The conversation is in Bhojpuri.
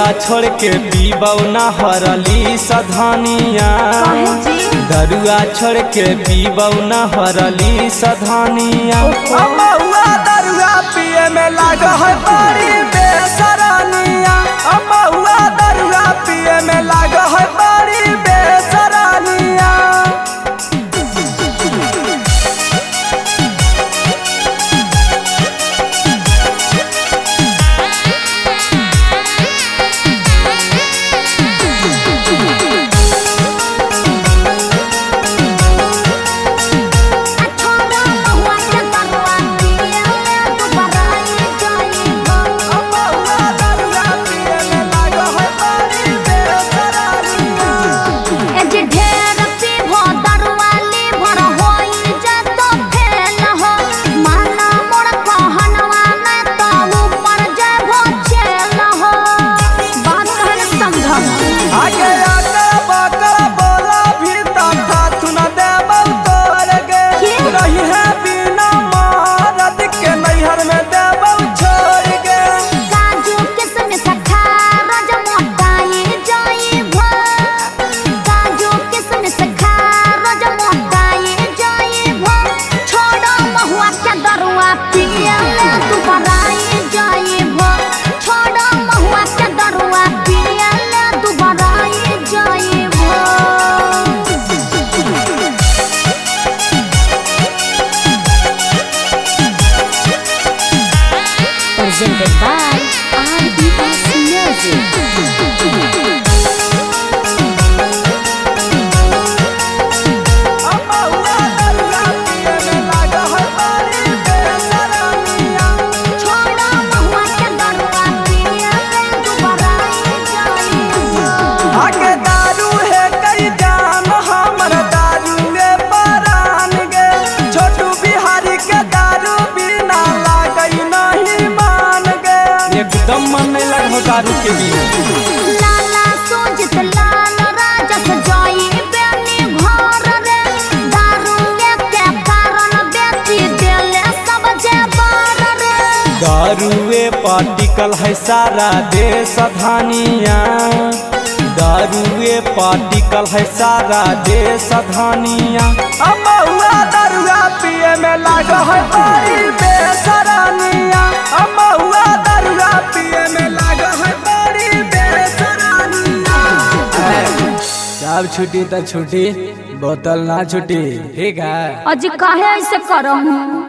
दरुआ छोड़ के पीबौ न हरली सधानिया। दरुआ छोड़ के पीबौ न हरली सधानिया। अमहुआ दरुआ पिए में लाग है बड़ी बेसरानिया। अमहुआ दरुआ पिए में लाग है बड़ी बेसरानिया। Presented by RBS Music. एकदम मन नहीं लग हो दारू के बिना। लाला सोजत लाल राजा सजाई बेनी घर रे। दारू के कारण बेची देले सब जेवर रे। दारुए पार्टिकल है सारा देश धानिया। दारुए पार्टिकल है सारा देश धानिया। अमहुआ दरुआ पिए में लाग है बड़ी बेसरानिया। अमहुआ दरुआ पिए में लाग है बड़ी बेसरानिया। सब छुट्टी तो छुट्टी, बोतल ना छुट्टी। ठीक है अजी काहे ऐसे करहूं।